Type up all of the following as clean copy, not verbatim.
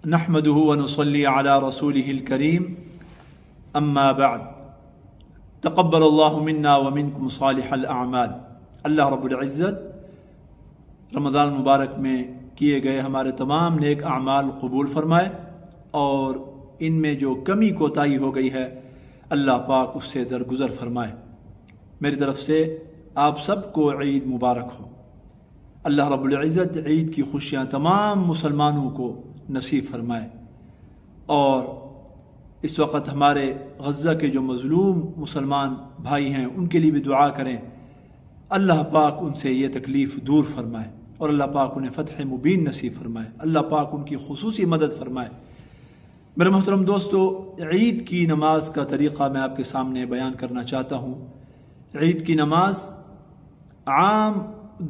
نحمده ونصلي على رسوله الكريم اما بعد تقبل اللہ منا ومنکم صالح الاعمال۔ اللہ رب العزت رمضان المبارک میں کیے گئے ہمارے تمام نیک اعمال قبول فرمائے، اور ان میں جو کمی کوتاہی ہو گئی ہے اللہ پاک اس سے درگزر فرمائے۔ میری طرف سے آپ سب کو عید مبارک ہو۔ اللہ رب العزت عید کی خوشیاں تمام مسلمانوں کو نصیب فرمائے، اور اس وقت ہمارے غزہ کے جو مظلوم مسلمان بھائی ہیں ان کے لیے بھی دعا کریں، اللہ پاک ان سے یہ تکلیف دور فرمائے اور اللہ پاک انہیں فتح مبین نصیب فرمائے، اللہ پاک ان کی خصوصی مدد فرمائے۔ میرے محترم دوستو، عید کی نماز کا طریقہ میں آپ کے سامنے بیان کرنا چاہتا ہوں۔ عید کی نماز عام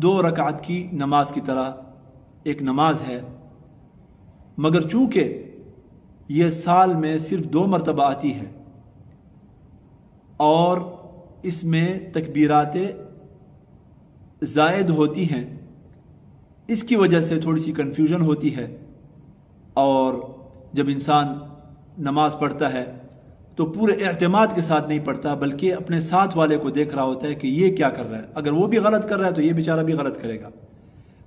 2 رکعت کی نماز کی طرح ایک نماز ہے، مگر چونکہ یہ سال میں صرف 2 مرتبہ آتی ہے اور اس میں تکبیرات زائد ہوتی ہیں، اس کی وجہ سے تھوڑی سی کنفیوژن ہوتی ہے، اور جب انسان نماز پڑھتا ہے تو پورے اعتماد کے ساتھ نہیں پڑھتا، بلکہ اپنے ساتھ والے کو دیکھ رہا ہوتا ہے کہ یہ کیا کر رہا ہے، اگر وہ بھی غلط کر رہا ہے تو یہ بیچارہ بھی غلط کرے گا۔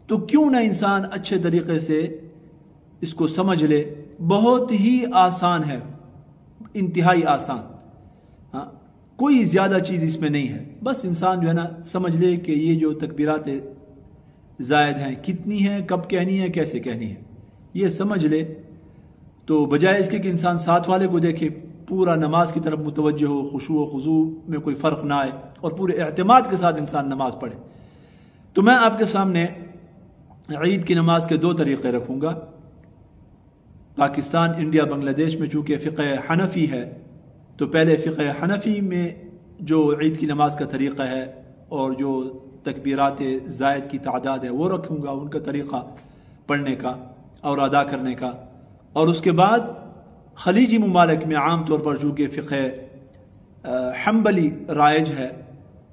تو کیوں نہ انسان اچھے طریقے سے اس کو سمجھ لے۔ بہت ہی آسان ہے، انتہائی آسان، ہاں کوئی زیادہ چیز اس میں نہیں ہے، بس انسان جو ہے نا سمجھ لے کہ یہ جو تکبیرات زائد ہیں کتنی ہیں، کب کہنی ہے، کیسے کہنی ہے، یہ سمجھ لے تو بجائے اس کے کہ انسان ساتھ والے کو دیکھے، پورا نماز کی طرف متوجہ ہو، خشوع و خضوع میں کوئی فرق نہ آئے اور پورے اعتماد کے ساتھ انسان نماز پڑھے۔ تو میں آپ کے سامنے عید کی نماز کے 2 طریقے رکھوں گا۔ پاکستان، انڈیا، بنگلہ دیش میں چونکہ فقہ حنفی ہے تو پہلے فقہ حنفی میں جو عید کی نماز کا طریقہ ہے اور جو تکبیرات زائد کی تعداد ہے وہ رکھوں گا، ان کا طریقہ پڑھنے کا اور ادا کرنے کا، اور اس کے بعد خلیجی ممالک میں عام طور پر چونکہ فقہ حنبلی رائج ہے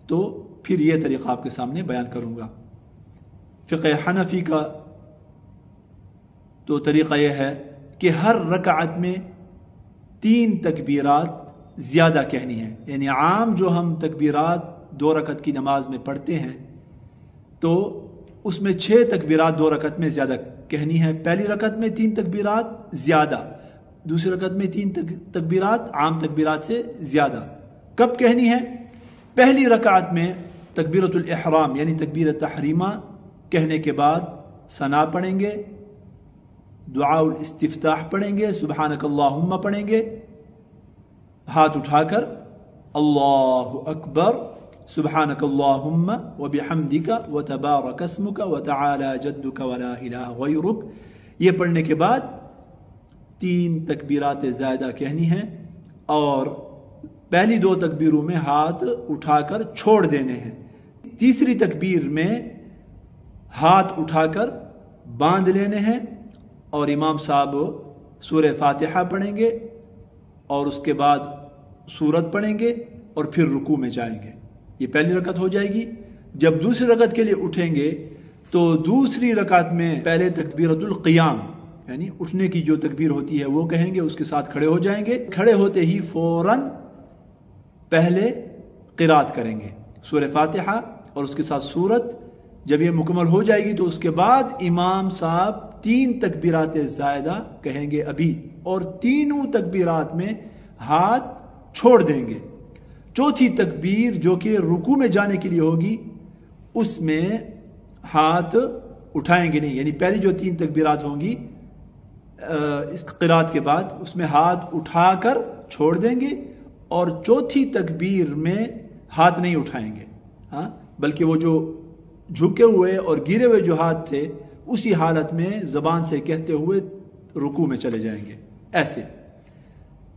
تو پھر یہ طریقہ آپ کے سامنے بیان کروں گا۔ فقہ حنفی کا تو طریقہ یہ ہے کہ ہر رکعت میں 3 تکبیرات زیادہ کہنی ہے، یعنی عام جو ہم تکبیرات 2 رکعت کی نماز میں پڑھتے ہیں تو اس میں 6 تکبیرات 2 رکعت میں زیادہ کہنی ہے۔ پہلی رکعت میں 3 تکبیرات زیادہ، دوسری رکعت میں 3 تکبیرات عام تکبیرات سے زیادہ۔ کب کہنی ہے؟ پہلی رکعت میں تکبیرۃ الاحرام یعنی تکبیر تحریمہ کہنے کے بعد ثنا پڑھیں گے، دعاء الاستفتاح پڑھیں گے، سبحانک اللہم پڑھیں گے، ہاتھ اٹھا کر اللہ اکبر، سبحانک اللہم وبحمدک وتبارک اسمک وتعالی جدک ولا الہ غیرک، یہ پڑھنے کے بعد 3 تکبیرات زائدہ کہنی ہیں، اور پہلی 2 تکبیروں میں ہاتھ اٹھا کر چھوڑ دینے ہیں، تیسری تکبیر میں ہاتھ اٹھا کر باندھ لینے ہیں، اور امام صاحب سورہ فاتحہ پڑھیں گے اور اس کے بعد سورت پڑھیں گے اور پھر رکوع میں جائیں گے۔ یہ پہلی رکعت ہو جائے گی۔ جب دوسری رکعت کے لیے اٹھیں گے تو دوسری رکعت میں پہلے تکبیرۃ القیام یعنی اٹھنے کی جو تکبیر ہوتی ہے وہ کہیں گے، اس کے ساتھ کھڑے ہو جائیں گے، کھڑے ہوتے ہی فوراً پہلے قرات کریں گے سورہ فاتحہ اور اس کے ساتھ سورت۔ جب یہ مکمل ہو جائے گی تو اس کے بعد امام صاحب 3 تکبیرات زائدہ کہیں گے ابھی، اور تینوں تکبیرات میں ہاتھ چھوڑ دیں گے۔ چوتھی تکبیر جو کہ رکوع میں جانے کے لیے ہوگی اس میں ہاتھ اٹھائیں گے نہیں، یعنی پہلی جو 3 تکبیرات ہوں گی اس قرات کے بعد اس میں ہاتھ اٹھا کر چھوڑ دیں گے، اور چوتھی تکبیر میں ہاتھ نہیں اٹھائیں گے، ہاں بلکہ وہ جو جھکے ہوئے اور گرے ہوئے جو ہاتھ تھے اسی حالت میں زبان سے کہتے ہوئے رکوع میں چلے جائیں گے۔ ایسے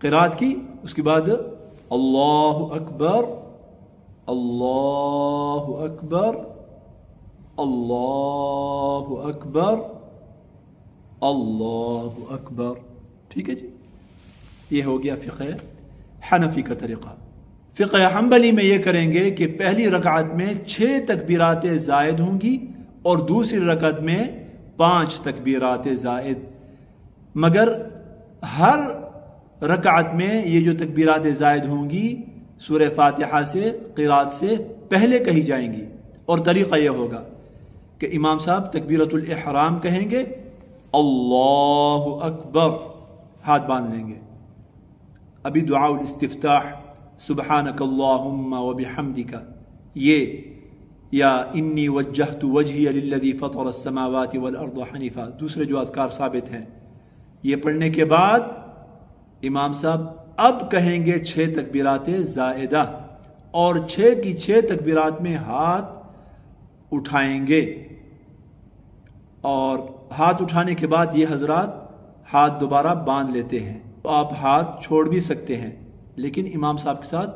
قرات کی، اس کے بعد اللہ اکبر اللہ اکبر اللہ اکبر اللہ اکبر۔ ٹھیک ہے جی، یہ ہو گیا فقہ حنفی کا طریقہ۔ فقہ حنبلی میں یہ کریں گے کہ پہلی رکعت میں 6 تکبیرات زائد ہوں گی اور دوسری رکعت میں 5 تکبیرات زائد، مگر ہر رکعت میں یہ جو تکبیرات زائد ہوں گی سورہ فاتحہ سے قرات سے پہلے کہی جائیں گی، اور طریقہ یہ ہوگا کہ امام صاحب تکبیرۃ الاحرام کہیں گے، اللہ اکبر، ہاتھ باندھ لیں گے، ابھی دعاء الاستفتاح سبحانک اللہم وبحمدک یہ، یا انی وجہت وجہی للذی فطر السماوات والارض حنیفا، دوسرے جو اذکار ثابت ہیں، یہ پڑھنے کے بعد امام صاحب اب کہیں گے 6 تکبیرات زائدہ، اور 6 کی 6 تکبیرات میں ہاتھ اٹھائیں گے، اور ہاتھ اٹھانے کے بعد یہ حضرات ہاتھ دوبارہ باندھ لیتے ہیں، تو آپ ہاتھ چھوڑ بھی سکتے ہیں، لیکن امام صاحب کے ساتھ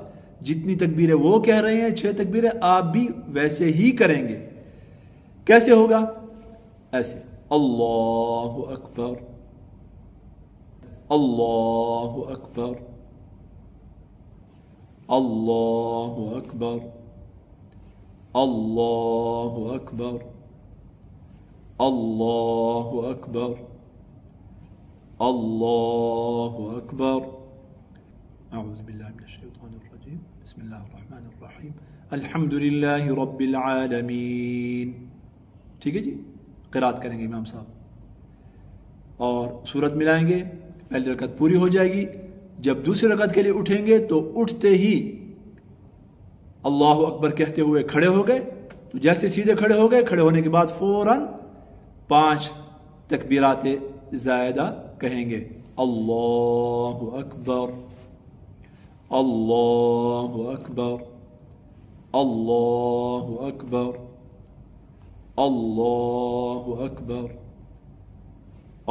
جتنی تکبیریں وہ کہہ رہے ہیں 6 تکبیریں آپ بھی ویسے ہی کریں گے۔ کیسے ہوگا؟ ایسے، اللہ اکبر، اللہ اکبر، اللہ اکبر، اللہ اکبر، اللہ اکبر، اللہ اکبر۔ اعوذ باللہ من الشیطان الرجیم، بسم اللہ الرحمن الرحیم، الحمد للہ رب العالمین۔ ٹھیک ہے جی، قرات کریں گے امام صاحب اور سورت ملائیں گے، پہلی رکعت پوری ہو جائے گی۔ جب دوسری رکعت کے لیے اٹھیں گے تو اٹھتے ہی اللہ اکبر کہتے ہوئے کھڑے ہو گئے، تو جیسے سیدھے کھڑے ہو گئے، کھڑے ہونے کے بعد فوراً 5 تکبیرات زائدہ کہیں گے، اللہ اکبر، اللہ اکبر، اللہ اکبر، اللہ اکبر،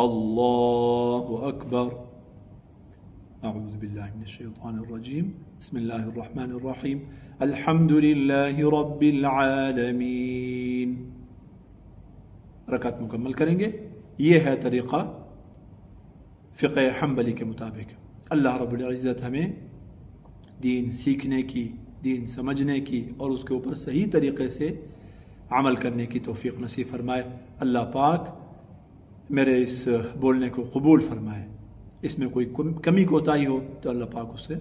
اللہ اکبر۔ اعوذ باللہ من الشیطان الرجیم، بسم اللہ الرحمن الرحیم، الحمد للہ رب العالمین۔ رکعت مکمل کریں گے۔ یہ ہے طریقہ فقہ حنبلی کے مطابق۔ اللہ رب العزت ہمیں دین سیکھنے کی، دین سمجھنے کی اور اس کے اوپر صحیح طریقے سے عمل کرنے کی توفیق نصیب فرمائے۔ اللہ پاک میرے اس بولنے کو قبول فرمائے، اس میں کوئی کمی کوتاہی ہو تو اللہ پاک اس سے